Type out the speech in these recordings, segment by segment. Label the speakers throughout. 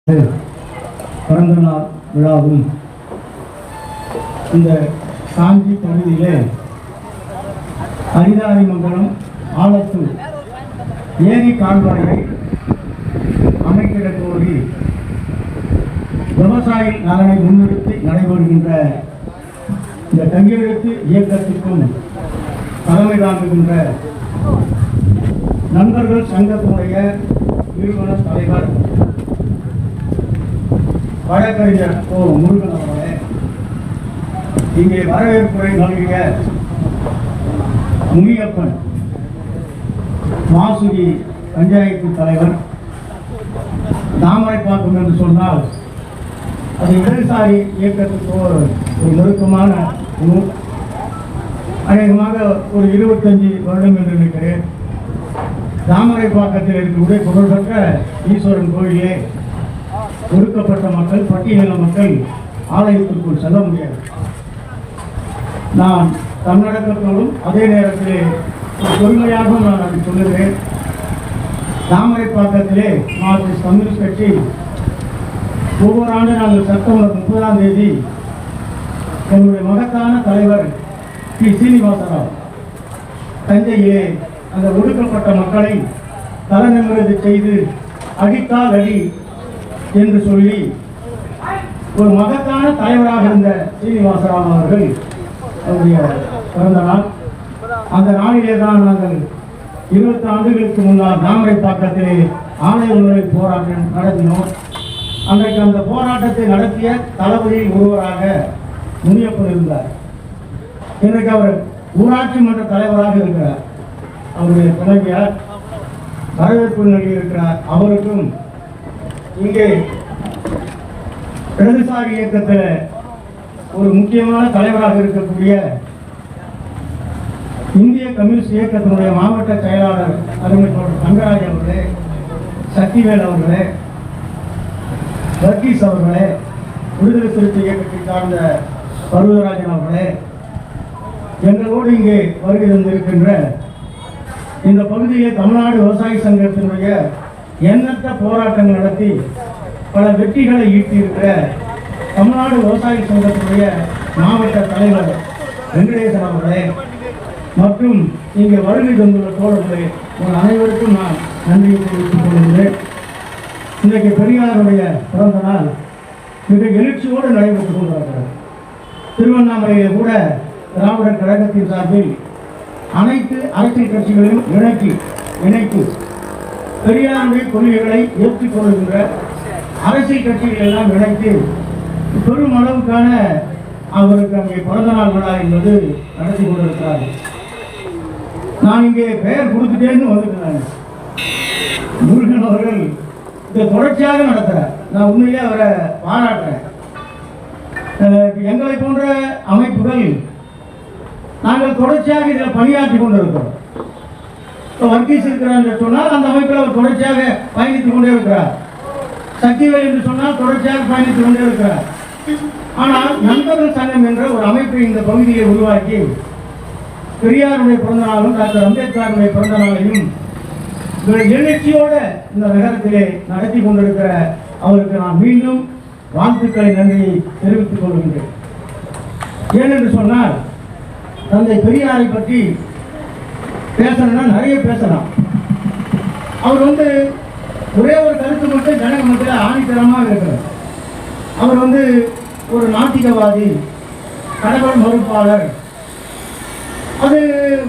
Speaker 1: பிறந்தநாள் விழாவும் இந்த காஞ்சி பகுதியிலே அரிதாரிமங்கலம் ஆலத்தூர் ஏரி கால்வாயை அமைக்கிட கோரி விவசாய நலனை முன்னிறுத்தி நடைபெறுகின்ற இந்த கையெழுத்து இயக்கத்திற்கும் தலைமை தாங்குகின்ற நண்பர்கள் சங்கத்தினுடைய நிறுவன தலைவர் வழக்கறிஞர் முருகன் அவர்களே, இங்கே வரவேற்புரை நல்கிய முனியப்பன் மாசுரி பஞ்சாயத்து தலைவர், தாமரைப்பாக்கம் என்று சொன்னால் அது இடதுசாரி இயக்கத்துக்கு ஒரு நெருக்கமான குழு. அநேகமாக ஒரு 25 வருடம் என்று நினைக்கிறேன். தாமரைப்பாக்கத்தில் இருக்கக்கூடிய புகழ்பெற்ற ஈஸ்வரன் கோயிலே ஒடுக்கப்பட்ட மக்கள், பட்டியலின மக்கள் ஆலயத்திற்குள் செல்ல முடியாது. நான் தன்னடக்கத்தோடும் அதே நேரத்திலே பொறுமையாகவும் நான் அதை சொல்லுகிறேன். தாமரைப்பாக்கத்திலே மார்க்சிஸ்ட் கம்யூனிஸ்ட் கட்சி ஒவ்வொரு ஆண்டு நாங்கள் செப்டம்பர் 30ஆம் தேதி என்னுடைய மகத்தான தலைவர் பி சீனிவாசராவ் தஞ்சையிலே அந்த ஒடுக்கப்பட்ட மக்களை தலைநிமிர்ந்து செய்து அடித்தால் அடி என்று சொல்லி ஒரு மகத்தான தலைவராக இருந்த சீனிவாசராவ் அவர்கள் அவருடைய பிறந்த நாள். அந்த நாளிலே தான் நாங்கள் 20 ஆண்டுகளுக்கு முன்னால் தாமரைப்பாக்கத்திலே ஆலய உணவை போராட்டம் நடத்தினோம். அன்றைக்கு அந்த போராட்டத்தை நடத்திய தளபதியில் ஒருவராக முனியப்பன் இருந்தார். இன்றைக்கு அவர் ஊராட்சி மன்ற தலைவராக இருக்கிறார். அவருடைய துணைவியார் வரவேற்பு நல்கியிருக்கிறார். அவருக்கும் இங்கே இடதுசாரி இயக்கத்தில் ஒரு முக்கியமான தலைவராக இருக்கக்கூடிய இந்திய கம்யூனிஸ்ட் இயக்கத்தினுடைய மாவட்ட செயலாளர் அருமை தோழர் தங்கராஜ் அவர்களே, சக்திவேல் அவர்களே, வர்கீஸ் அவர்களே, விடுதலை சிறுத்தை இயக்கத்தை சார்ந்த பருவராஜன் அவர்களே, எங்களோடு இங்கே வருகை தந்திருக்கின்ற இந்த பகுதியிலே தமிழ்நாடு விவசாய சங்கத்தினுடைய எண்ணற்ற போராட்டங்கள் நடத்தி பல வெற்றிகளை ஈட்டியிருக்கிற தமிழ்நாடு விவசாய சங்கத்தினுடைய மாவட்ட தலைவர் வெங்கடேசன் அவர்களே மற்றும் இங்கே வருகை தந்துள்ள தோழர்களே, உங்கள் அனைவருக்கும் நான் நன்றியை தெரிவித்துக் கொள்கிறேன். இன்றைக்கு பெரியாருடைய பிறந்த நாள் மிக எழுச்சியோடு நடைபெற்றுக் கொண்டிருக்கிறது. திருவண்ணாமலையிலே கூட திராவிடர் கழகத்தின் சார்பில் அனைத்து அரசியல் கட்சிகளையும் இணைத்து பெரியாருடைய கொள்கைகளை ஏற்றுக்கொள்கின்ற அரசியல் கட்சிகள் எல்லாம் இணைத்து பெரும் அளவுக்கான அவருக்கு அங்கே பிறந்தநாள் விழா என்பது நடத்தி கொண்டிருக்கிறார்கள். நான் இங்கே பெயர் கொடுத்துட்டேன்னு வந்துட்டேன். முருகன் அவர்கள் இதை தொடர்ச்சியாக நடத்துகிறார். நான் உண்மையிலே அவரை பாராட்டுறேன். எங்களை போன்ற அமைப்புகள் நாங்கள் தொடர்ச்சியாக இதில் பணியாற்றி கொண்டிருக்கிறோம். இப்போ வர்கீஸ் இருக்கிறார் என்று சொன்னால் அந்த அமைப்பில் அவர் தொடர்ச்சியாக பயணித்துக் கொண்டே இருக்கிறார். சக்திவேல் என்று சொன்னால் தொடர்ச்சியாக பயணித்துக் கொண்டே இருக்கிறார். ஆனால் நண்பர்கள் சங்கம் என்ற ஒரு அமைப்பை இந்த பகுதியை உருவாக்கி பெரியாருடைய பிறந்த நாளும் டாக்டர் அம்பேத்கருடைய பிறந்த நாளையும் எழுச்சியோடு இந்த நகரத்திலே நடத்தி கொண்டிருக்கிற அவருக்கு நான் மீண்டும் வாழ்த்துக்களை நன்றியை தெரிவித்துக் கொள்கின்றேன். ஏனென்று சொன்னால் தந்தை பெரியாரை பற்றி பேசணும்னா நிறைய பேசலாம். அவர் ஒரே ஒரு கருத்து மட்டும் ஜனக மத்தியில் ஆணித்தரமாக இருக்கிறார். அவர் ஒரு நாத்திகவாதி, கடவுள் மறுப்பாளர். அது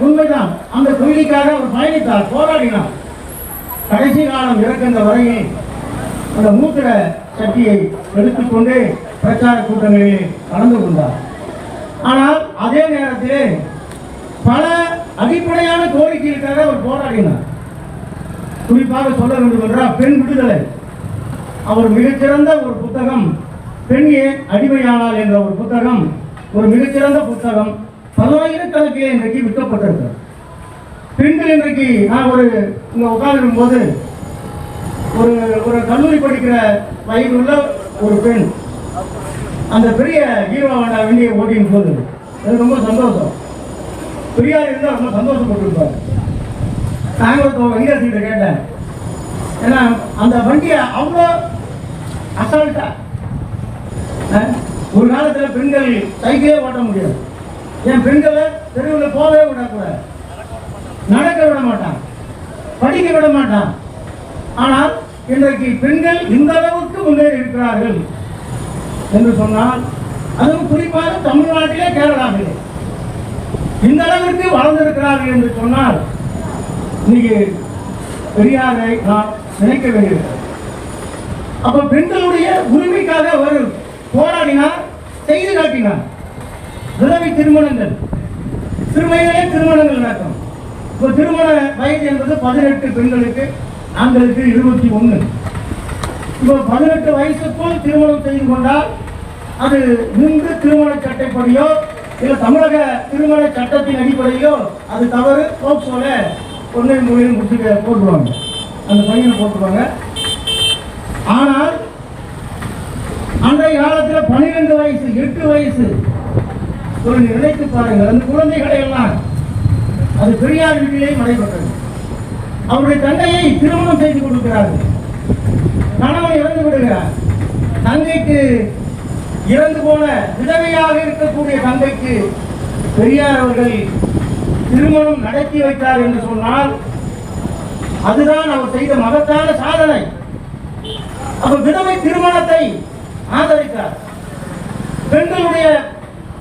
Speaker 1: உண்மைதான். அந்த கொள்கைக்காக அவர் பயணித்தார், போராடினார். கடைசி காலம் இறக்கின்ற வரையில் அந்த மூத்திர சக்தியை எடுத்துக்கொண்டு பிரச்சார கூட்டங்களிலே கலந்து கொண்டார். ஆனால் அதே நேரத்திலே பல அடிப்படையான கோரிக்கைகளுக்காக அவர் போராடினார். குறிப்பாக சொல்ல வேண்டும் என்றால் பெண் விடுதலை. அவர் மிகச்சிறந்த ஒரு புத்தகம் பெண் ஏன் அடிமையானாள் என்ற ஒரு புத்தகம், ஒரு மிகச்சிறந்த புத்தகம். 10,000கணக்கிலே இன்றைக்கு விற்கப்பட்டிருக்கிறது. பெண்கள் இன்றைக்கு நான் இங்கே உட்கார்ந்துருக்கும் போது ஒரு கல்லூரி படிக்கிற வயதுள்ள ஒரு பெண் அந்த பெரிய ஹீரோ வேண்டா வண்டியை ஓட்டின்னு போகுது. அது ரொம்ப சந்தோஷம். பெரியார் இருந்தால் ரொம்ப சந்தோஷப்பட்டிருப்பார். நாங்கள் வெங்கடேசன் கேட்டேன், ஏன்னா அந்த வண்டியை அவ்வளோ அசால்ட்டா. ஒரு காலத்தில் பெண்கள் சைக்கிளே ஓட்ட முடியாது. என் பெண்களை தெருவில் போகவே விடக்கூடாது, நடக்க விட மாட்டான், படிக்க விட மாட்டான். ஆனால் இன்றைக்கு பெண்கள் இந்த அளவுக்கு முன்னேறி இருக்கிறார்கள் என்று சொன்னால், அதுவும் குறிப்பாக தமிழ்நாட்டிலே கேரளாவிலே இந்த அளவிற்கு வளர்ந்திருக்கிறார்கள் என்று சொன்னால், இன்னைக்கு பெரியாரை நாம் நினைக்க வேண்டியிருக்கிறது. அப்ப பெண்களுடைய உரிமைக்காக அவர் போராடினார், செய்து காட்டினார். விதவை திருமணங்கள், சிறுமையிலே திருமணங்கள் நடக்கும். இப்போ திருமண வயது என்பது 18 பெண்களுக்கு, ஆண்களுக்கு 21. இப்போ 18 வயசுக்குள் திருமணம் செய்து கொண்டால் அது இந்து திருமண சட்டப்படியோ இல்லை தமிழக திருமண சட்டத்தின் அடிப்படையிலோ அது தவறு. போக்சோல பொண்ணை மொழியில் முடிச்சு போட்டுருவாங்க, அந்த பையனை போட்டுருவாங்க. ஆனால் அன்றைய காலத்தில் 12 வயசு 8 வயசு ஒரு நினைத்து பாருங்கள், அந்த குழந்தைகளை எல்லாம் அது பெரியார் வீட்டிலேயே நடைபெற்றது. அவருடைய தங்கையை திருமணம் செய்து கொடுக்கிறார்கள், கணவன் இறந்து விடுகிறார். தங்கைக்கு இறந்து போன விதவையாக இருக்கக்கூடிய தங்கைக்கு பெரியார் அவர்கள் திருமணம் நடத்தி வைத்தார் என்று சொன்னால் அதுதான் அவர் செய்த மகத்தான சாதனை. அவர் விதவை திருமணத்தை ஆதரித்தார். பெண்களுடைய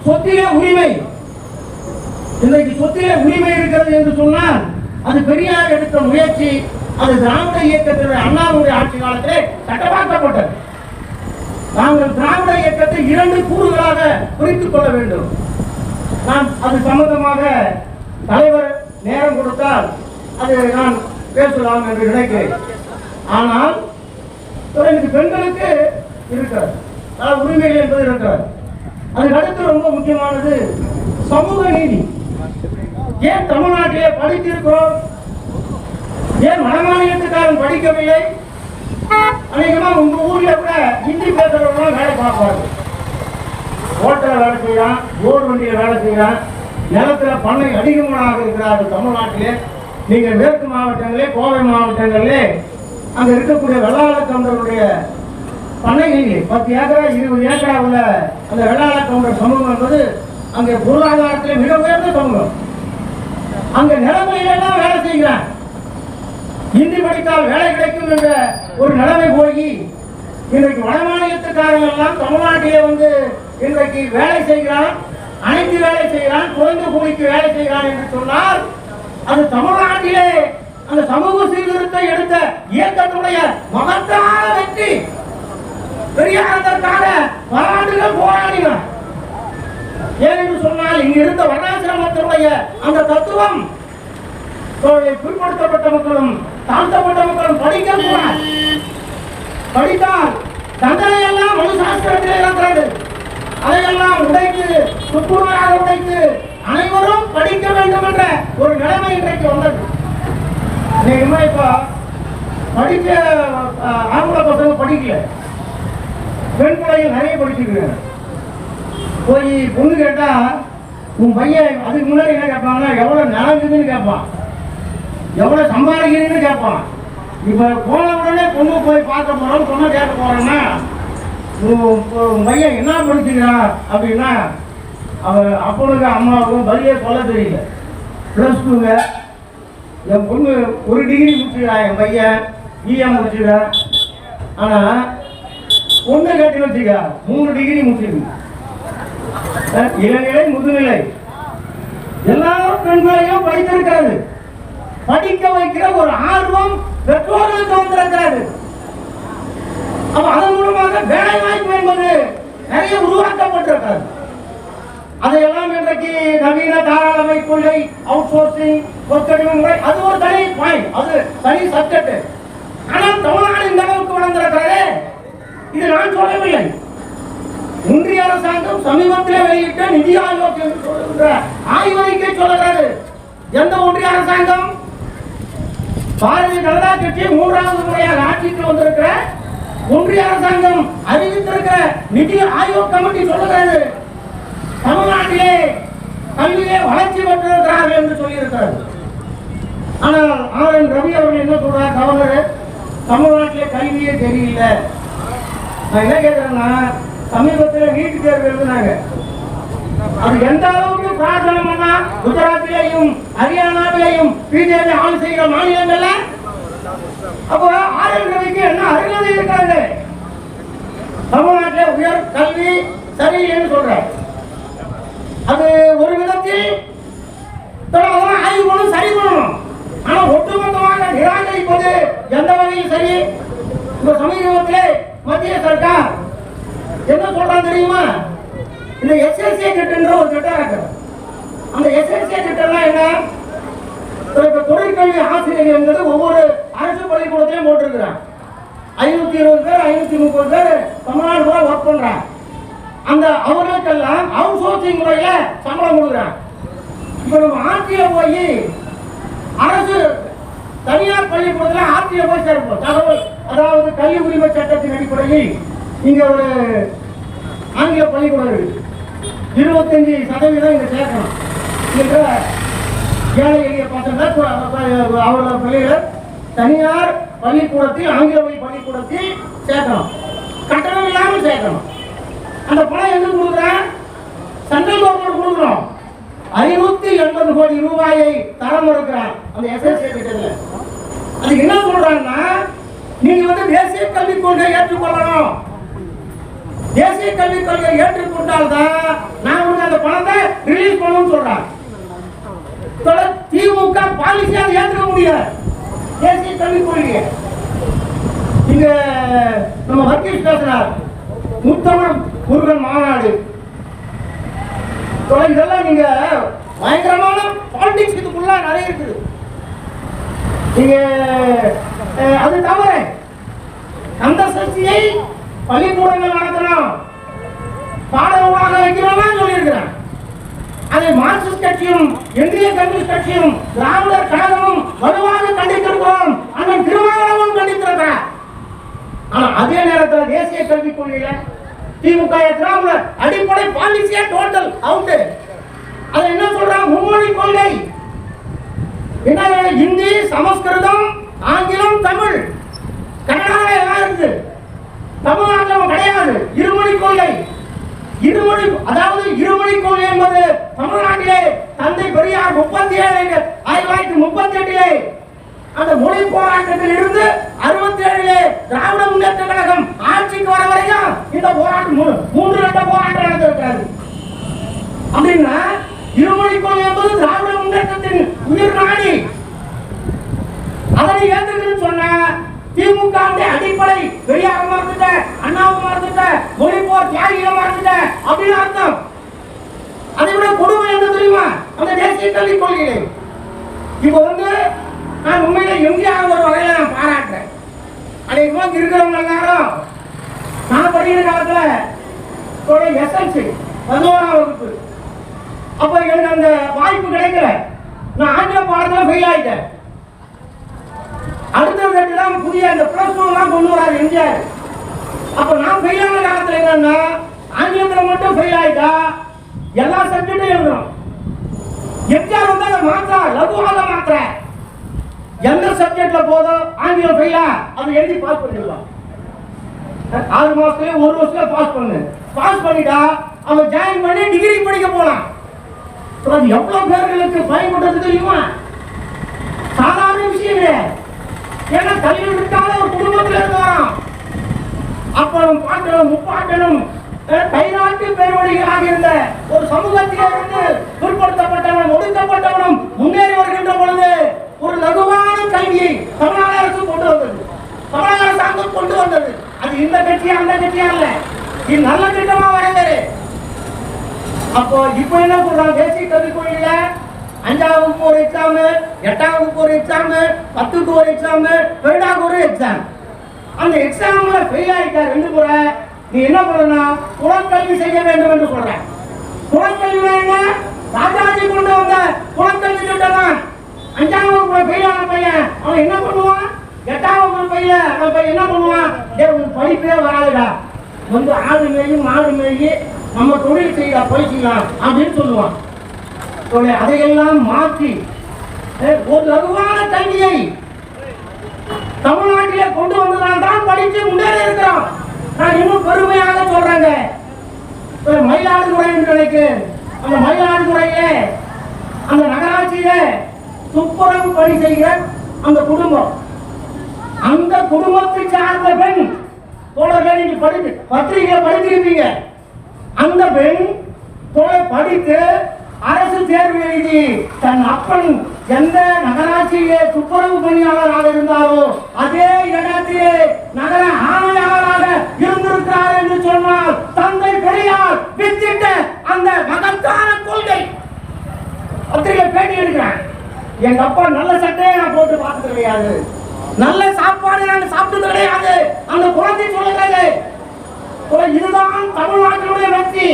Speaker 1: சொத்திலே உரிமை, இன்றைக்கு சொத்திலே உரிமை இருக்கிறது என்று சொன்னால் அது பெரியார் எடுத்த முயற்சி. அது திராவிட இயக்கத்தினுடைய அண்ணாவுடைய ஆட்சி காலத்திலே சட்டமாக்கப்பட்டது. நாங்கள் திராவிட இயக்கத்தை 2 கூறுகளாக பிரித்துக் கொள்ள வேண்டும். நான் அது சம்பந்தமாக தலைவர் நேரம் கொடுத்தால் அது நான் பேசலாம் என்று நினைக்கிறேன். ஆனால் எனக்கு பெண்களுக்கு இருக்கிறது உரிமைகள் என்பது இருக்கிறது. அதுக்கு அடுத்து ரொம்ப முக்கியமானது சமூக நீதி. ஏன் தமிழ்நாட்டிலே படித்திருக்கிறோம், ஏன் வடமாநிலத்துக்காரன் படிக்கவில்லை? அநேகமா உங்க ஊர்ல கூட ஹிந்தி பேசுறவங்க வேலை பார்ப்பாங்க. ஹோட்டல வேலை செய்யறான், போர் வண்டியில வேலை செய்யறான், நிலத்துல பண்ணை அதிகமாக இருக்கிறார்கள் தமிழ்நாட்டிலே. நீங்க மேற்கு மாவட்டங்களே, கோவை மாவட்டங்களிலே அங்க இருக்கக்கூடிய வெள்ளாள கவுண்டருடைய பண்ணைகளிலே 10 ஏக்கரா 20 ஏக்கரா உள்ள அந்த வெள்ளாள கவுண்டர் சமூகம் என்பது அங்கே பொருளாதாரத்தில் மிக உயர்ந்த சமூகம். அங்க நிலைமையிலாம் வேலை செய்கிறான். இந்தி படித்தால் வேலை கிடைக்கும் என்ற ஒரு நிலைமை போய் இன்றைக்கு வட மாநிலத்துக்காரங்க எல்லாம் தமிழ்நாட்டிலே வந்து இன்றைக்கு வேலை செய்கிறான், அனைத்து வேலை செய்கிறான், குறைந்த கூலிக்கு வேலை செய்கிறான் என்று சொன்னால் அது தமிழ்நாட்டிலே அந்த சமூக சீர்திருத்தத்தை எடுத்த இயக்கத்துடைய மகத்தான வெற்றி. பெரியார் அதற்காக பல ஆண்டுகள் போராடினார். ஏனென்று சொன்னால் இங்கு இருந்த வர்ணாசிரமத்தினுடைய அந்த தத்துவம் பிற்படுத்தப்பட்ட மக்களும் தாழ்த்தப்பட்ட மக்களும் படிக்க கூடாது. படித்தால் தண்டனை எல்லாம் மனுசாஸ்திரத்திலே இருக்கிறது. அதையெல்லாம் உடைத்து சுக்குநூறாக உடைத்து அனைவரும் படிக்க வேண்டும் என்ற ஒரு நிலைமை இன்றைக்கு வந்தது. இப்ப படிக்க ஆம்பளை பசங்க படிக்கல, பெண் பிள்ளைகள் நிறைய படிச்சுக்கிறாங்க. போய் பொண்ணு கேட்டா உன் பையன் அதுக்கு முன்னாடி என்ன கேட்பாங்கன்னா எவ்வளவு நிலங்குதுன்னு கேட்பான், எவ்வளவு சம்பாதிக்கிறீங்கன்னு கேட்பான். இப்ப போன உடனே பொண்ணு போய் பார்க்க போறோம், பொண்ணை கேட்க போறோம்னா உன் பையன் என்ன படிச்சுக்கிறான் அப்படின்னா அவன் அப்பனுக்கு அம்மாவுக்கும் பதிலே சொல்ல தெரியல. +2ங்க, என் பொண்ணு 1 டிகிரி முடிச்சுக்கிறான், என் பையன் பிஎம் முடிச்சுக்கிறான். ஆனா பொண்ணை கேட்டு வச்சுக்கா 3 டிகிரி முடிச்சிருக்கு. இளநிலை முதுநிலை எல்லா பெண்களையும் படித்திருக்கிறது. படிக்க வைக்கிற ஒரு ஆர்வம் பெற்றோர்களுக்கு வந்திருக்கிறது. அப்ப அதன் மூலமாக வேலை வாய்ப்பு என்பது நிறைய உருவாக்கப்பட்டிருக்கிறது. அதையெல்லாம் இன்றைக்கு நவீன தாராளமை கொள்கை, அவுட் சோர்சிங், பொற்கடிம முறை, அது ஒரு தனி பாயிண்ட், அது தனி சப்ஜெக்ட். ஆனால் தமிழ்நாடு இந்த அளவுக்கு வளர்ந்திருக்கிறது. இது நான் சொல்லவில்லை, ஒன்றிய அரசாங்கம் சமீபத்தில் வெளியிட்ட நிதி ஆயோக் என்று சொல்லுகின்ற ஆய்வறிக்கை சொல்லுகிறது. எந்த ஒன்றிய அரசாங்கம்? பாரதிய ஜனதா கட்சி 3வது முறையாக ஆட்சிக்கு வந்திருக்கிற ஒன்றிய அரசாங்கம் அறிவித்திருக்கிற நிதி ஆயோக் கமிட்டி சொல்லுகிறது தமிழ்நாட்டிலே கல்வியே வளர்ச்சி பெற்றிருக்கிறார்கள் என்று சொல்லியிருக்கிறது. ஆனால் RN ரவி அவர்கள் என்ன சொல்றார்? கவர்னர், தமிழ்நாட்டிலே கல்வியே தெரியல, நான் என்ன கேட்கிறேன்னா, சமீபத்தில் நீட் தேர்வு எழுதினாங்க. அது எந்த அளவுக்கு பிரார்த்தனை குஜராத்திலேயும் ஹரியானாவிலேயும் பிஜேபி ஆள் செய்கிற மாநிலங்கள்ல அப்போ ஆர்.என். ரவிக்கு என்ன அருகதை இருக்காது? தமிழ்நாட்டில் உயர் கல்வி சரியில்லைன்னு சொல்றேன். அது ஒரு விதத்தில் ஆய்வு பண்ணணும், சரி பண்ணணும். ஆனா ஒட்டுமொத்தமாக நிராகரிப்பது எந்த வகையில் சரி? இந்த சமீபத்திலே மத்திய சர்க்கார் என்ன சொல்றாங்க தெரியுமா? இந்த எஸ்எல்சி திட்டம்ன்ற ஒரு திட்டம் இருக்கு. அந்த எஸ்எல்சி திட்டம்னா என்ன? தொழிற்கல்வி ஆசிரியர் என்பது ஒவ்வொரு அரசு பள்ளிக்கூடத்திலையும் போட்டிருக்கிறாங்க. 520 பேர் 530 பேர் தமிழ்நாடு கூட ஒர்க் பண்றாங்க. அந்த அவர்களுக்கெல்லாம் அவுட் சோர்சிங் முறையில சம்பளம் கொடுக்குறாங்க. இப்ப நம்ம ஆட்சியில போய் அரசு தனியார் பள்ளிக்கூடத்தில் ஆட்சியில போய் சேர்ப்போம். தகவல் அதாவது கல்வி உரிமை சட்டத்தின் அடிப்படையில் இங்க ஒரு ஆங்கில பள்ளிக்கூடம் இருக்கு. 25% இங்க சேர்க்கணும். ஏழை எளிய பசங்க அவர்களோட பிள்ளைகள் தனியார் பள்ளிக்கூடத்தில் ஆங்கில வழி பள்ளிக்கூடத்தில் சேர்க்கணும். கட்டணம் இல்லாமல் சேர்க்கணும். அந்த பணம் எங்க கொடுக்குறேன்? சென்ட்ரல் கவர்மெண்ட் கொடுக்கணும். 580 கோடி ரூபாயை தரம் இருக்கிறார் அந்த எஸ்எஸ்சி திட்டத்தில். அது என்ன சொல்றாங்கன்னா, நீங்க தேசிய கல்விக் கொள்கை ஏற்றுக்கொள்ளணும். தேசிய கல்விக் கொள்கை ஏற்றுக்கொண்டால்தான் நான் அந்த பணத்தை ரிலீஸ் பண்ணணும்னு சொல்றாங்க. திமுக பாலிசி அதை ஏற்றுக்க முடியாது. தேசிய கல்விக் கொள்கை இங்க நம்ம வக்கீல் பேசுறார். முத்தமிழ் முருகன் மாநாடு இதெல்லாம் நீங்க பயங்கரமான பாலிடிக்ஸ் இதுக்குள்ள நிறைய இருக்குது. நீங்க அது தவறு. அந்த சர்ச்சையை பள்ளிக்கூடங்கள் நடத்தணும், பாடமாக வைக்கிறோம் சொல்லியிருக்கிறேன். அதை மார்க்சிஸ்ட் கட்சியும் இந்திய கம்யூனிஸ்ட் கட்சியும் திராவிடர் கழகமும் வலுவாக கண்டித்திருக்கிறோம். அண்ணன் திருமாவளவன் கண்டித்திருக்கிறார். ஆனா அதே நேரத்தில் தேசிய கல்விக் கொள்கையில திமுக அடிப்படை பாலிசியா டோட்டல் அவுட். அது என்ன சொல்றாங்க? மும்மொழி கொள்கை. என்ன? இந்தி, சமஸ்கிருதம், ஆங்கிலம், தமிழ். கன்னடாவில் எல்லாம் இருக்கு. தமிழ்நாட்டில் கிடையாது. இருமொழி கொள்கை. இருமொழி அதாவது இருமொழி கொள்கை என்பது தமிழ்நாட்டிலே தந்தை பெரியார் 1938 அந்த மொழி போராட்டத்தில் இருந்து 67 திராவிட முன்னேற்ற கழகம் ஆட்சிக்கு வர வரைக்கும் இந்த போராட்டம் 3 கட்ட போராட்டம் நடந்திருக்கிறது. அப்படின்னா இருமொழி கொள்கை என்பது திராவிட முன்னேற்றத்தின் உயிர் நாடி. அதனை ஏற்றுக்கணும்னு சொன்ன திமுக அடிப்படை பெரியார மறந்துட்ட, அண்ணாவை மறந்துட்ட, மொழி போர் தியாகிகளை மறந்துட்ட அப்படின்னு அர்த்தம். அதை விட கொடுமை என்ன தெரியுமா? அந்த தேசிய கல்விக் கொள்கையை இப்போ நான் உண்மையில எம்ஜிஆர் ஒரு வகையில நான் பாராட்டுறேன். அன்னைக்கு இருக்கிறவங்க எல்லாரும் நான் படிக்கிற காலத்துல எஸ்எல்சி 11ஆம் வகுப்பு அப்ப எனக்கு அந்த வாய்ப்பு கிடைக்கல. நான் ஆங்கில பாடத்துல ஃபெயில் ஆயிட்டேன். அடுத்த புதிய அந்த பிளஸ் 2 எல்லாம் கொண்டு வராரு எம்ஜிஆர். அப்ப நான் ஃபெயில் ஆன காலத்துல என்னன்னா, ஆங்கிலத்துல மட்டும் ஃபெயில் ஆயிட்டா எல்லா சப்ஜெக்டும் எழுதணும். எம்ஜிஆர் அதை மாத்திர லகுவாக மாத்திர எந்த சப்ஜெக்ட்ல போதும் ஆங்கிலம் ஃபெயிலா அதை எழுதி பாஸ் பண்ணிடலாம். 6 மாசத்துல 1 வருஷத்துல பாஸ் பண்ணிட்டா அவன் ஜாயின் பண்ணி டிகிரி படிக்க போலாம். அது எவ்வளவு பேர்களுக்கு பயன்படுறது தெரியுமா? சாதாரண விஷயம் கிடையாது. ஏன்னா கல்வி விட்டால ஒரு குடும்பத்தில் இருந்து வரான். அப்பனும் பாட்டனும் முப்பாட்டனும் கைநாட்டு பெருவழிகளாக இருந்த ஒரு சமூகத்திலே இருந்து பிற்படுத்தப்பட்டவனும் ஒடுக்கப்பட்டவனும் முன்னேறி வருகின்ற பொழுது ஒரு லகுவான கல்வியை தமிழ்நாடு அரசு கொண்டு வந்தது. தமிழக அரசாங்கம் கொண்டு வந்தது. அது இந்த கட்சியா அந்த கட்சியா இல்ல, இது நல்ல திட்டமா வரவேறு. அப்போ இப்ப என்ன சொல்றாங்க? தேசிய கல்விக் கொள்கையில 5ஆம் வகுப்பு ஒரு எக்ஸாம், 8ஆம் வகுப்பு ஒரு எக்ஸாம், 10க்கு ஒரு எக்ஸாம், 12க்கு ஒரு எக்ஸாம். அந்த எக்ஸாம்ல ஃபெயில் ஆயிட்டா 2 முறை நீ என்ன பண்ணணும்? குலக்கல்வி செய்ய வேண்டும் என்று சொல்ற. குலக்கல்வி என்ன? ராஜாஜி கொண்டு வந்த குலக்கல்வி திட்டம் தான். 5ஆம் வகுப்புல ஃபெயில் ஆன பையன் அவன் என்ன பண்ணுவான்? 8ஆம் வகுப்பு பையன் அவன் என்ன பண்ணுவான்? படிப்பே வராதுடா, ஆடு மேயும் மாடு மேயி நம்ம தொழில் செய்ய படிக்கலாம் அப்படின்னு சொல்லுவான். அதையெல்லாம் மாற்றி ஒரு லகுவான கல்வியை தமிழ்நாட்டிலே கொண்டு வந்ததால் தான் படித்து முன்னேறி இருக்கிறோம். நான் இன்னும் பெருமையாக சொல்றேங்க. மயிலாடுதுறை நிலைக்கு அந்த மயிலாடுதுறையிலே அந்த நகராட்சியில துப்புரவு பணி செய்கிற அந்த குடும்பம், அந்த குடும்பத்தை சார்ந்த பெண் தோழர்கள், நீங்க படித்து பத்திரிகை படித்திருப்பீங்க. அந்த பெண் படித்து அரசு தேர்வு எழுதி தன் அப்பன் எந்த நகராட்சியிலே துப்புரவு பணியாளராக இருந்தாரோ அதே இடத்திலே நகர ஆணையாளராக இருந்திருக்கிறார் என்று சொன்னால் தந்தை பெரியார் வித்திட்ட அந்த மகத்தான கொள்கை. பத்திரிகை பேட்டி எடுக்கிறேன். எங்க அப்பா நல்ல சட்டையை நான் போட்டு பார்த்தது கிடையாது, நல்ல சாப்பாடு நான் சாப்பிட்டது கிடையாது. அந்த குழந்தை சொல்லுகிறது, இதுதான் தமிழ்நாட்டினுடைய வெற்றி.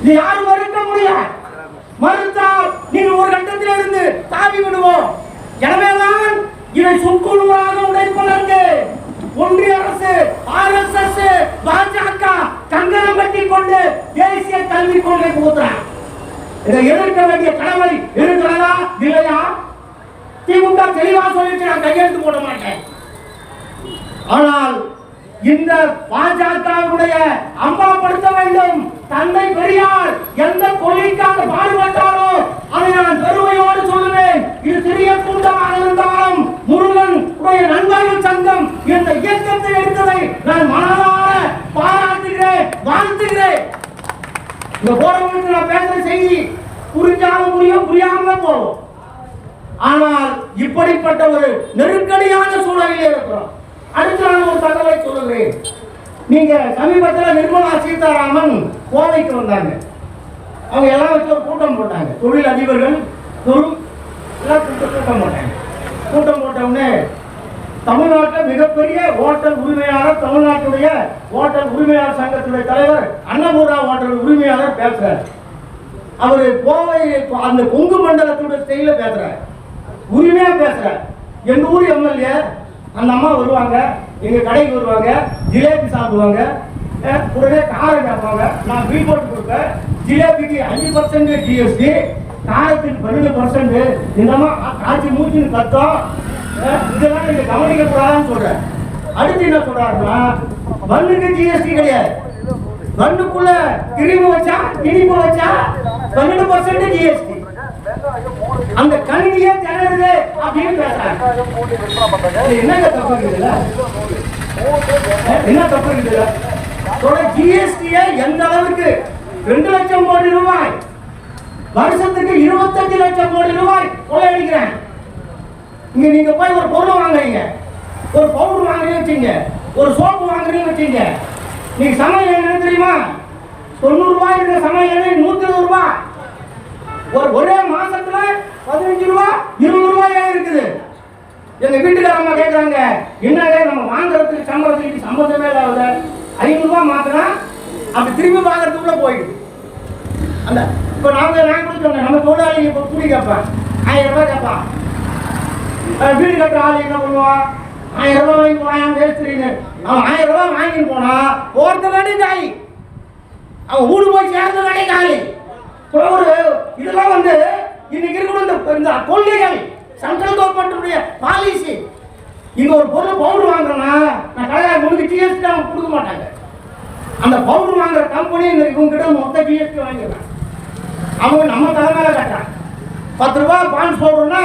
Speaker 1: இது யாரும் மறுக்க முடியாது. மறுத்தால் நீங்கள் ஒரு கட்டத்தில் இருந்து தாவி விடுவோம். எனவேதான் இதை சுக்குழுவாக உடைப்பதற்கு ஒன்றிய அரசு, RSS, பாஜக கங்கணம் கட்டி கொண்டு தேசிய கல்விக் கொள்கை புகுத்துறாங்க. இதை எதிர்க்க வேண்டிய கடமை இருக்கிறதா இல்லையா? திமுக தெளிவா சொல்லிட்டு நான் கையெழுத்து போட மாட்டேன். ஆனால் இந்த பாஜகவுடைய அம்மாப்படுத்த வேண்டும். தந்தை பெரியார் எந்த கொள்கைக்காக பாடுபட்டாரோ அதை நான் பெருமையோடு சொல்லுவேன். இது சிறிய கூட்டமாக இருந்தாலும் முருகன் நண்பர்கள் சங்கம் இந்த இயக்கத்தை எடுத்ததை நான் மனதார பாராட்டுகிறேன், வாழ்த்துகிறேன். இந்த போறவங்களுக்கு நான் பேசுற செய்தி புரிஞ்சாலும் புரியும், புரியாம போகும். ஆனால் இப்படிப்பட்ட ஒரு நெருக்கடியான சூழலில் இருக்கிறோம். அடுத்து நான் ஒரு தகவலை சொல்லுகிறேன். நீங்க சமீபத்தில் நிர்மலா சீதாராமன் கோவைக்கு வந்தாங்க. அவங்க எல்லாம் வச்சு ஒரு கூட்டம் போட்டாங்க. தொழில் அதிபர்கள் கூட்டம் போட்டாங்க. கூட்டம் போட்டவுடனே தமிழ்நாட்டில் மிகப்பெரிய ஹோட்டல் உரிமையாளர், தமிழ்நாட்டுடைய ஹோட்டல் உரிமையாளர் சங்கத்துடைய தலைவர் அன்னபூர்ணா ஹோட்டல் உரிமையாளர் பேசுறார். அவரு கோவை அந்த கொங்கு மண்டலத்துடைய ஸ்டைல பேசுறார், உரிமையா பேசுறார். எங்க ஊர் எம்எல்ஏ அந்த அம்மா வருவாங்க, எங்க கடைக்கு வருவாங்க, ஜிலேபி சாப்பிடுவாங்க, உடனே காரை கேட்பாங்க. நான் பில் போட்டு கொடுப்பேன். ஜிலேபிக்கு 5% GST, காரத்துக்கு 12%. இந்த அம்மா காய்ச்சி மூச்சுன்னு கத்தம். இதெல்லாம் நீங்க கவனிக்க கூடாதுன்னு சொல்றேன். அடுத்து என்ன சொல்றாருன்னா, மண்ணுக்கு GST கிடையாது, மண்ணுக்குள்ள கிரிமு வச்சா இனிப்பு வச்சா 12% GST. அந்த கல்வியே திணறுது அப்படின்னு பேசுறாங்க. என்னங்க தப்பு இருக்குதுல்ல? என்ன தப்பு இருக்குதுல்ல? ஜிஎஸ்டியை எந்த அளவுக்கு 2 லட்சம் கோடி ரூபாய் வருஷத்துக்கு 25 லட்சம் கோடி ரூபாய் கொள்ளையடிக்கிறேன். இங்க நீங்க போய் ஒரு பொருள் வாங்குறீங்க, ஒரு பவுடர் வாங்குறீங்க வச்சுங்க, ஒரு சோப்பு வாங்குறீங்க வச்சுங்க, நீங்க சமையல் என்ன தெரியுமா? 90 ரூபாய் இருக்கிற சமையல் எண்ணெய் 120 ரூபாய். ஒரே மாசத்துல 15 ரூபாய் 20 ரூபாய் இருக்குது. எங்க வீட்டுக்காரம்மா கேட்கறாங்க, என்னங்க நம்ம வாங்குறதுக்கு சம்பளத்துக்கு சம்பந்தமே இல்லாத 500 ரூபாய் மாத்தினா அப்படி திரும்பி வாங்குறதுக்குள்ள போயிடுது. அந்த இப்ப நான் கூட சொன்னேன், நம்ம தொழிலாளி இப்ப கூலி கேட்பான் 1000 ரூபாய் கேட்பான். வீடு கட்டுற ஆள் என்ன பண்ணுவான்? 1000 ரூபாய் வாங்கி போனான் பேசுறீங்க. அவன் 1000 ரூபாய் வாங்கி போனா போறது வேண்டி காலி, அவன் ஊடு போய் சேர்ந்த வேண்டி காலி. இதெல்லாம் இன்னைக்கு இருக்கிற இந்த கொள்கைகள், சென்ட்ரல் கவர்மெண்ட் பாலிசி. இங்க ஒரு பொருள் பவுடர் வாங்குறோம்னா நான் கடையில் உங்களுக்கு GST அவங்க கொடுக்க மாட்டாங்க. அந்த பவுடர் வாங்குற கம்பெனி இவங்க கிட்ட மொத்த GST வாங்கிடுறாங்க. அவங்க நம்ம தலைமையில கட்டுறாங்க. 10 ரூபாய் பான்ஸ் பவுடர்னா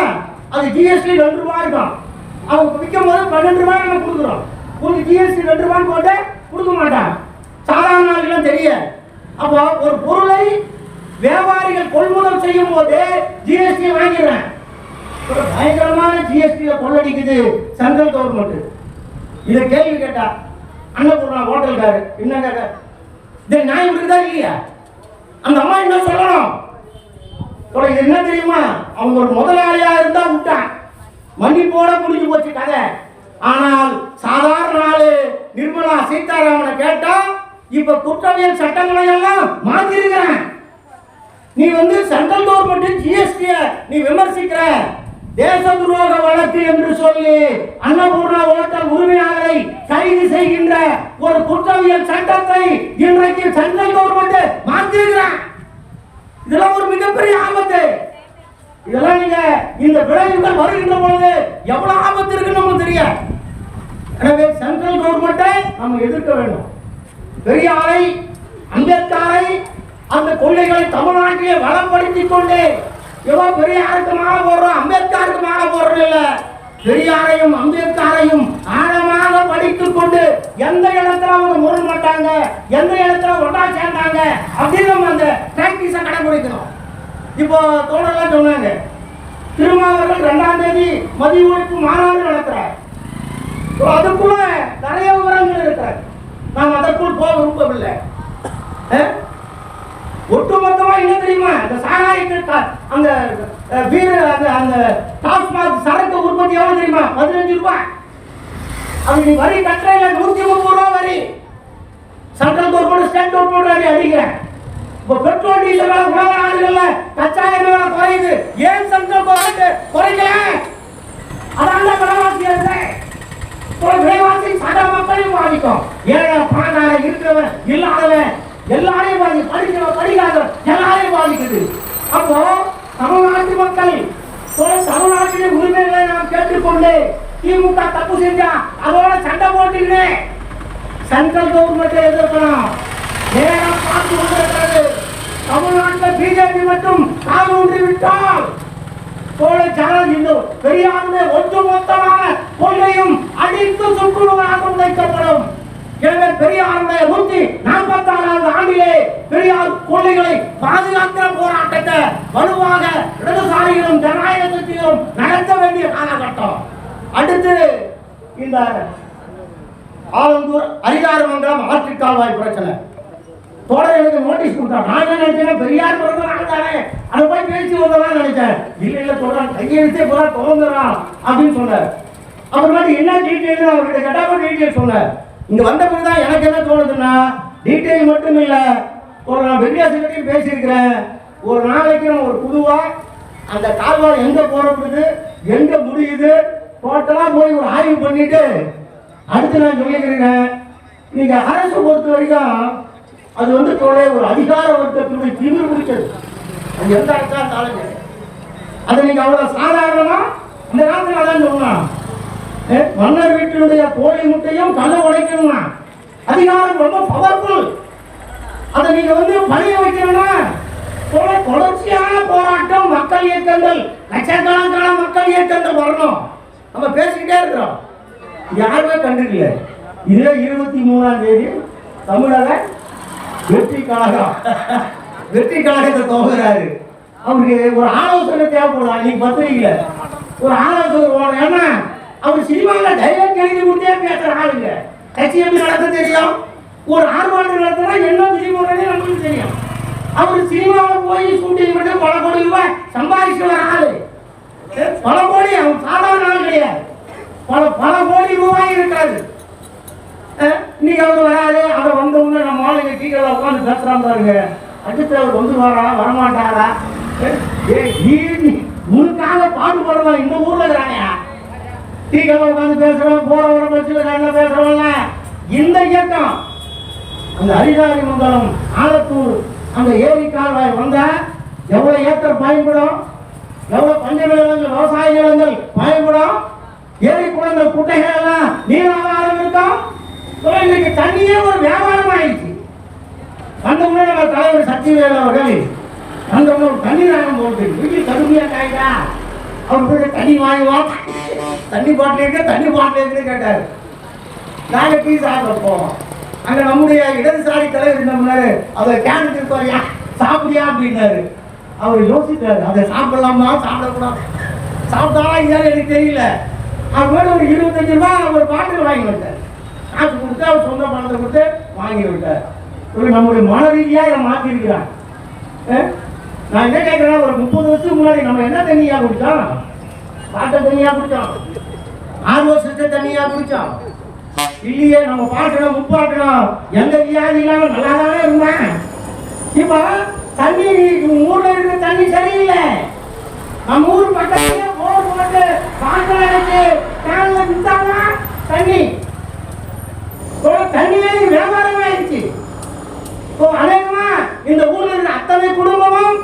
Speaker 1: அது GST 2 ரூபாய் இருக்கும். அவங்க விற்கும் போது 12 ரூபாய் நம்ம கொடுக்குறோம். உங்களுக்கு GST 2 ரூபாய் போட்டு கொடுக்க மாட்டாங்க. சாதாரண நாளுக்கெல்லாம் தெரியாது. அப்போ ஒரு பொருளை வியாபாரிகள் கொள்முதல் செய்யும் போது ஜிஎஸ்டி வாங்கிறேன். பயங்கரமான ஜிஎஸ்டி கொள்ளடிக்குது சென்ட்ரல் கவர்மெண்ட். இதை கேள்வி கேட்டா அன்னபூர்ணா ஹோட்டல்காரு என்ன கேட்ட, இது நியாயம் இருக்குதா இல்லையா? அந்த அம்மா என்ன சொல்லணும்? இது என்ன தெரியுமா? அவங்க ஒரு முதலாளியா இருந்தா விட்டான், மன்னிப்போட முடிஞ்சு போச்சு கதை. ஆனால் சாதாரண ஆளு நிர்மலா சீதாராமனை கேட்டா இப்ப குற்றவியல் சட்டங்களை எல்லாம் மாத்தி இருக்கிறேன். நீ சென்ட்ரல் கவர்மெண்ட் ஜிஎஸ்டி நீ விமர்சிக்கிற தேச துரோக வழக்கு என்று சொல்லி அன்னபூர்ணா ஹோட்டல் உரிமையாளரை கைது செய்கின்ற ஒரு குற்றவியல் சட்டத்தை இன்றைக்கு சென்ட்ரல் கவர்மெண்ட் மாற்றிருக்கிறான். இதெல்லாம் ஒரு மிகப்பெரிய ஆபத்து. இதெல்லாம் நீங்க இந்த விளைவுகள் வருகின்ற பொழுது எவ்வளவு ஆபத்து இருக்குன்னு நமக்கு தெரியாது. எனவே சென்ட்ரல் கவர்மெண்ட்டை நம்ம எதிர்க்க வேண்டும். பெரியாரை, அம்பேத்கரை, அந்த கொள்கைகளை தமிழ்நாட்டிலே வளப்படுத்திக் கொண்டு ஏதோ பெரியாருக்கு மாலை போடுறோம், அம்பேத்கருக்கு மாலை போடுறோம் இல்ல, பெரியாரையும் அம்பேத்கரையும் ஆழமாக படித்துக் கொண்டு எந்த இடத்துல அவங்க முரண் மாட்டாங்க, எந்த இடத்துல ஒன்றா சேர்ந்தாங்க அப்படின்னு நம்ம அந்த பிராக்டிஸை கடைபிடிக்கணும். இப்போ தோழர்கள் சொன்னாங்க, திருமாவர்கள் 2ஆம் தேதி மதிய ஒழிப்பு மாநாடு நடத்துறார். அதுக்குள்ள நிறைய விவரங்கள் இருக்கிறார். நாம் அதற்குள் போக விரும்பவில்லை. ஒட்டுமொத்தமா என்ன தெரியுமா, இந்த சாராயத்திற்கு அந்த அந்த டாஸ்மாக் சரக்கு உற்பத்தி எவ்வளவு தெரியுமா? 15 ரூபாய். அது நீ வரி கட்டுற 130 ரூபாய் வரி. சென்ட்ரல் கவர்மெண்ட் ஸ்டேட் கவர்மெண்ட் வரி அதிகம். இப்போ பெட்ரோல் டீசல் உலக நாடுகள்ல கச்சா எண்ணெய் குறையுது, ஏன் சென்ட்ரல் கவர்மெண்ட் குறைக்கல? அதான் விலைவாசி விலைவாசி சாதா மக்களையும் பாதிக்கும். ஏழை பணக்காரன் இருக்கிறவன் இல்லாதவன் எல்லாரையும் பாதிக்கும், படிக்கிறவன் படிக்காத எல்லாரையும் பாதிக்குது. அப்போ தமிழ்நாட்டு மக்கள் தமிழ்நாட்டிலே உரிமைகளை நாம் கேட்டுக்கொண்டு திமுக தப்பு செஞ்சா அதோட சண்டை போட்டுக்கிட்டு சென்ட்ரல் கவர்மெண்ட்டை எதிர்க்கணும். நேரம் பார்த்து கொண்டிருக்கிறது. தமிழ்நாட்டில் பிஜேபி மட்டும் கால் ஊன்றி விட்டால் பெரியாருடைய ஒட்டுமொத்தமான கொள்கையும் அடித்து சுற்றுவதாக உழைக்கப்படும். எனவே பெரியாருடைய 146வது ஆண்டிலே பெரியார் கொள்கைகளை பாதுகாக்கிற போராட்டத்தை வலுவாக இடதுசாரிகளும் ஜனநாயக கட்சிகளும் நடத்த வேண்டிய காலகட்டம். அடுத்து இந்த ஆலந்தூர் அரிதாரமங்கலம் ஆற்றிக் கால்வாய் பிரச்சனை தொடர் எனக்கு நோட்டீஸ் கொடுத்தாங்க. நான் என்ன நினைச்சேன், பெரியார் பிறந்தனால தானே அதை போய் பேசி வந்ததான் நினைச்சேன். இல்ல சொல்றான், கையெழுத்தே போறா துவங்குறான் அப்படின்னு சொன்னார். அப்புறமேட்டு என்ன டீட்டெயில் அவர்கிட்ட கேட்டாம டீட்டெயில் சொன்னார். இங்க வந்த பிறகுதான் எனக்கு என்ன தோணுதுன்னா, டீட்டெயில் மட்டும் இல்ல, நான் வெள்ளியாசிரியர் பேசியிருக்கிறேன். ஒரு நாளைக்கு நம்ம ஒரு குழுவா அந்த கால்வாய் எங்க போறப்படுது, எங்க முடியுது, டோட்டலா போய் ஒரு ஆய்வு பண்ணிட்டு அடுத்து நான் சொல்லிக்கிறேன். நீங்க அரசு பொறுத்த வரைக்கும் அது ஒரு அதிகார வர்க்கத்தினுடைய திமிர் பிடிச்சது. அது எந்த அரசாங்க அதை நீங்க அவ்வளவு சாதாரணமா இந்த காலத்துல அதான் சொல்லலாம். மன்னர் வீட்டினுடைய கோழி முட்டையும் கல்ல உடைக்கணும்னா அதிகாரம் ரொம்ப பவர்ஃபுல். அதை நீங்க பணிய வைக்கணும்னா தொடர்ச்சியான போராட்டம், மக்கள் இயக்கங்கள், லட்சக்கணக்கான மக்கள் இயக்கங்கள் வரணும். நம்ம பேசிக்கிட்டே இருக்கிறோம், யாருமே கண்டுக்கல. இதே 23ஆம் தேதி தமிழக வெற்றி கழகத்தை துவங்குறாரு. அவருக்கு ஒரு ஆலோசனை தேவைப்படுதா? நீ பத்திரிகையில ஒரு ஆலோசனை போகணும். ஏன்னா அவர் சினிமாவில் டைலாக் எழுதி கொடுத்தே பேசுற ஆளுங்க. கட்சி எப்படி நடத்த தெரியும், ஒரு ஆர்ப்பாட்டம் நடத்தினா என்ன விதிமுறைன்னு நம்மளுக்கு தெரியும். அவர் சினிமாவில் போய் ஷூட்டிங் பண்ணி பல கோடி ரூபாய் சம்பாதிக்கிற ஆளு. பல கோடி, அவன் சாதாரண ஆள் கிடையாது. பல கோடி ரூபாய் இருக்காது. இன்னைக்கு அவர் வராது. அதை வந்தவங்க நம்ம ஆளுங்க கீழே உட்காந்து பேசுறான் பாருங்க. அடுத்து அவர் வந்துருவாரா வரமாட்டாரா? உனக்காக பாடுபடுறோம். இந்த ஊர்ல இருக்கிறாங்க கீழே உட்காந்து பேசுறோம், போற வர பஸ்ல நல்லா பேசுறோம்ல. இந்த இயக்கம் அந்த அரிதாரி மங்கலம் ஆலத்தூர் அந்த ஏரி கால்வாய் வந்தா எவ்வளவு ஏக்கர் பயன்படும், எவ்வளவு பஞ்ச நிலங்கள், விவசாய நிலங்கள் பயன்படும். ஏரி குளங்கள் குட்டைகள் எல்லாம் நீராதாரம் இருக்கும். இன்னைக்கு தண்ணியே ஒரு வியாபாரம் ஆயிடுச்சு. அந்த முன்னாடி நம்ம தலைவர் சக்திவேல் அவர்கள் அந்த ஒரு தண்ணி நாகம் போட்டு வீட்டில் கடுமையா காய்டா அவருக்கு தண்ணி வாங்குவோம், தண்ணி பாட்டில் இருக்க தண்ணி பாட்டில் இருக்குன்னு கேட்டார். நாங்கள் டீ சாப்பிட போவோம். அங்கே நம்முடைய இடதுசாரி தலைவர் இருந்தோம்னாரு, அதை கேன் இருப்பாரியா சாப்பிடியா அப்படின்னாரு. அவர் யோசித்தாரு, அதை சாப்பிடலாமா சாப்பிடக்கூடாது, சாப்பிட்டாலும் இதாலும் எனக்கு தெரியல. அவர் மேலே ஒரு 25 ரூபாய் ஒரு பாட்டில் வாங்கி விட்டார். காசு கொடுத்து அவர் சொந்த பணத்தை கொடுத்து வாங்கி விட்டார். நம்முடைய மன ரீதியாக இதை மாற்றிருக்கிறான். நான் என்ன கேட்கிறேன், ஒரு 30 வருஷத்துக்கு முன்னாடி நம்ம என்ன தண்ணியா குடிச்சோம்? பாட்டை தண்ணியா குடிச்சோம், 6 வருஷத்தை தண்ணியா குடிச்சோம் இல்லையே. நம்ம பாட்டணும் முப்பாட்டணும் எந்த வியாதி இல்லாம நல்லாதானே இருந்தேன். இப்ப தண்ணி ஊர்ல இருக்கிற தண்ணி சரியில்லை. நம்ம ஊர் பக்கத்துல போர் போட்டு பாட்டில் அடைச்சு கேன்ல வித்தாங்க தண்ணி. தண்ணியே வியாபாரம் ஆயிடுச்சு. அநேகமா இந்த ஊர்ல இருக்கிற அத்தனை குடும்பமும்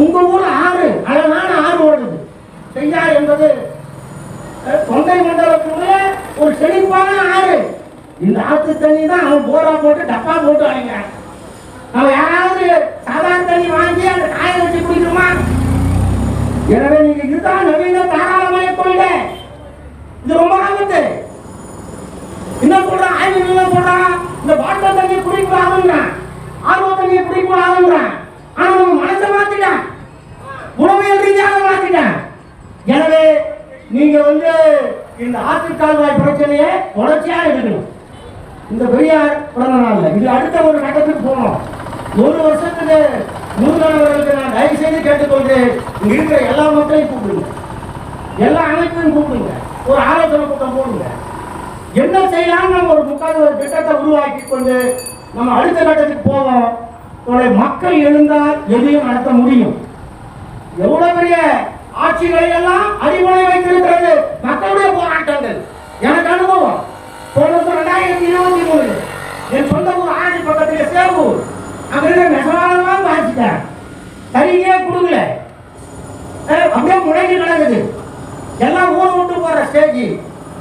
Speaker 1: உங்க ஊர்ல ஆறு அழகான ஆறு ஓடுது. செய்யாறு என்பது தொண்டை மண்டலத்துடைய ஒரு செழிப்பான போட்டு டப்பா போட்டு அழைக்கிறாங்க. நம்ம யாராவது சாதாரண தண்ணி வாங்கி அந்த காய வச்சு குடிக்கிறோமா? எனவே நீங்க இதுதான் நவீன தாராளமய கொள்கை. இது ரொம்ப ஆபத்து. என்ன சொல்றான்? ஆய்வு என்ன சொல்றான்? இந்த பாட்டில் தண்ணி குடிக்கூடாதுன்றான், ஆர்வ தண்ணியை குடிக்கூடாதுன்றான். ஆனா நம்ம மனசை மாத்திட்டான், உணவியல் ரீதியாக மாத்திட்டான். எனவே நீங்க இந்த ஆற்றுக்கால்வாய் பிரச்சனையை தொடர்ச்சியா எடுக்கணும். இந்த பெரியார் பிறந்த நாள்ல இது அடுத்த ஒரு கட்டத்துக்கு போனோம். 1 வருஷத்துக்கு முன்னாளர்களுக்கு நான் தயவு செய்து கேட்டுக்கொண்டு இங்க இருக்கிற எல்லா மக்களையும் கூப்பிடுங்க, எல்லா அமைப்பையும் கூப்பிடுங்க, ஒரு ஆலோசனை கூட்டம் போடுங்க. என்ன செய்யலாம்? நம்ம ஒரு திட்டத்தை உருவாக்கி கொண்டு நம்ம அடுத்த கட்டத்துக்கு போவோம். மக்கள் எழுந்தால் எதையும் நடத்த முடியும். எவ்வளவு பெரிய ஆட்சிகளை எல்லாம் அடிமுறை வைத்திருக்கிறது மக்களுடைய போராட்டங்கள். எனக்கு அனுபவம். போன 2023 என் சொந்த ஊர் ஆட்சி பக்கத்தில் சேவூர், அங்கிருந்து நெசவாளெல்லாம் பாதிச்சிட்டேன். தனியே கொடுக்கல, அப்படியே முடங்கி நடக்குது. எல்லாம் ஊர் விட்டு போற ஸ்டேஜ்.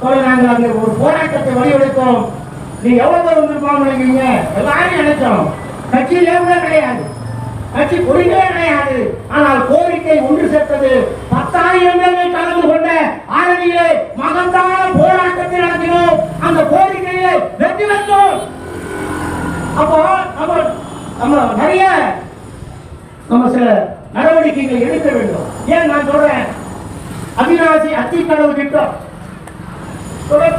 Speaker 1: நாங்கள் அங்கே ஒரு போராட்டத்தை வழிவெடுத்தோம். நீ எவ்வளவு பேர் வந்திருப்பாங்க நினைக்கிறீங்க? எல்லாரும் நினைச்சோம். கட்சியிலே கூட கிடையாது, கட்சி கொள்கையே கிடையாது. ஆனால் கோரிக்கை ஒன்று சேர்த்தது. 10,000 பேர்கள் கலந்து கொண்ட ஆரணியிலே மகத்தான போராட்டத்தை நடத்தினோம். அந்த கோரிக்கையை வெற்றி பெற்றோம். அப்போ நம்ம நிறைய சில நடவடிக்கைகள் எடுக்க வேண்டும். ஏன் நான் சொல்றேன்? அவிநாசி அத்திக்கடவு திட்டம்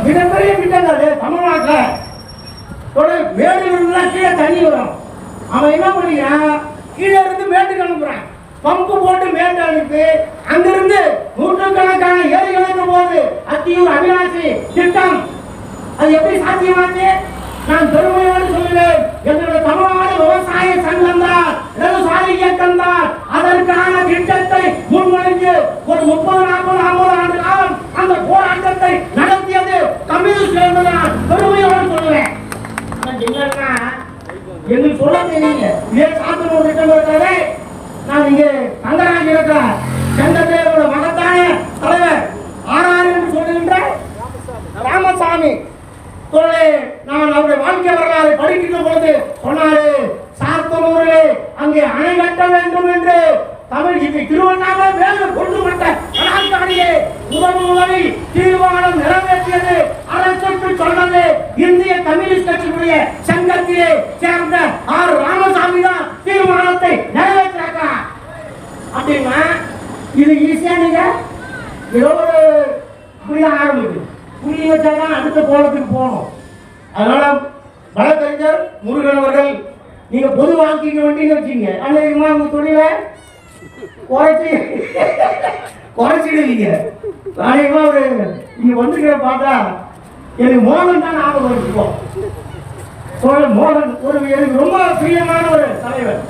Speaker 1: மிகப்பெரிய திட்டங்கள். தமிழ்நாட்டில் மேலிருந்து கீழே தண்ணி வரும். அவன் என்ன பண்ணிக்கிறான்? கீழே இருந்து மேட்டுக்கு அனுப்புறான். பம்பு போட்டு மேட்டு அனுப்பி அங்கிருந்து நூற்றுக்கணக்கான ஏரிகளுக்கு போகுது. அத்தியூர் அவிநாசி திட்டம் அது எப்படி சாத்தியமாச்சு? நான் பெருமையோடு சொல்லுவேன், எங்களுடைய தமிழ்நாடு விவசாய சங்கம் தான், விவசாய இயக்கம் தான் அதற்கான திட்டத்தை முன்மொழிந்து ஒரு 30-40 ஆண்டு காலம் அந்த போராட்டத்தை நடத்தியது கம்யூனிஸ்ட் என்பதான் பெருமையோடு சொல்லுவேன். எங்களுக்கு சொல்ல தெரியல. இதே சாத்தனூர் திட்டம் இருக்கிறதே. நான் இங்கே தங்கராஜ் இருக்கிறார், சங்கத்தேவோட மகத்தான தலைவர் ஆர்ஆர் என்று சொல்லுகின்ற ராமசாமி. நான் அவருடைய வாழ்க்கை வரலாறு படிக்கின்ற பொழுது சொன்னாரு, சாத்தனூரிலே அங்கே அணை கட்ட வேண்டும் என்று. தமிழ் திருவண்ணாமலை வேலை கொண்டுபட்ட கலாச்சாரியே முதலில் தீர்மானம் நிறைவேற்றியது அரசுக்கு சொன்னது இந்திய கம்யூனிஸ்ட் கட்சியுடைய சங்கத்திலே சேர்ந்த ஆர் ராமசாமி தான் தீர்மானத்தை நிறைவேற்றாங்க. அப்படின்னா இது ஈஸியா நீங்க ஏதோ ஒரு இப்படிதான் ஆரம்பிக்குது. புள்ளி வச்சாதான் அடுத்த கோலத்துக்கு போகணும். அதனால வழக்கறிஞர் முருகன் அவர்கள், நீங்க பொது வாழ்க்கைக்கு வேண்டிய வச்சீங்க, அன்னைக்குமா உங்க தொழிலை குறைச்சிடுவீங்க. அன்னைக்குமா ஒரு நீங்க வந்துக்கிற பார்த்தா எனக்கு மோகன் தான் ஞாபகம் வச்சுப்போம். மோகன் ஒரு எனக்கு ரொம்ப பிரியமான ஒரு தலைவர்.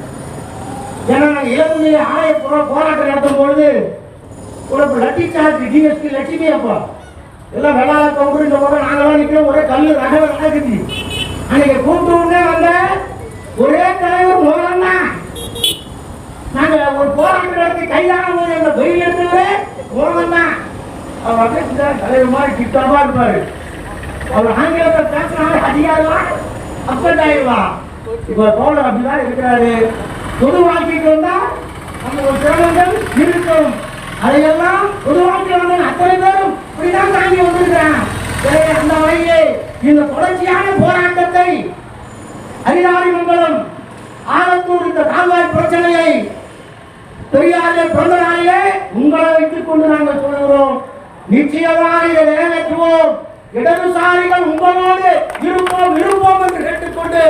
Speaker 1: ஏன்னா நாங்கள் இளநிலை ஆலய போராட்டம் நடத்தும் பொழுது ஒரு லட்சி சார்ஜ் டிஎஸ்பி லட்சுமி அப்பா எல்லாம் வெள்ளாள கவுண்டர் இந்த போது நாங்களாம் நிற்கிறோம். ஒரே கல்லு ரகவை நடக்குது. அன்னைக்கு கூப்பிட்டு வந்த ஒரே தலைவர் மோகன் தான். நாங்க ஒரு போராட்டம் நடத்தி கைதான போது அந்த வெயில் எடுத்தது மோகன் தான். அவர் வந்து தலைவர் மாதிரி கிட்டமா இருப்பாரு. அவர் ஆங்கிலத்தை பேசினாலே அதிகாரமா அப்செட் ஆயிடுவா. இப்ப தோழர் அப்படிதான் இருக்கிறாரு. பொது வாழ்க்கைக்கு வந்தா நம்ம ஒரு சிரமங்கள் இருக்கும். அதையெல்லாம் பொது வாழ்க்கை வந்து அத்தனை பேரும் இப்படிதான் தாங்கி வந்திருக்கிறான். அந்த வகையிலே இந்த தொடர்ச்சியான போராட்டத்தை அரிதாரிமங்கலம் ஆலத்தூர் இந்த கால்வாய் பிரச்சனையை பெரியாரிலே பிறந்த நாளிலே உங்களை வைத்துக் கொண்டு நாங்கள் சொல்கிறோம். நிச்சயமாக இதை நிறைவேற்றுவோம். இடதுசாரிகள் உங்களோடு இருப்போம் என்று கேட்டுக்கொண்டு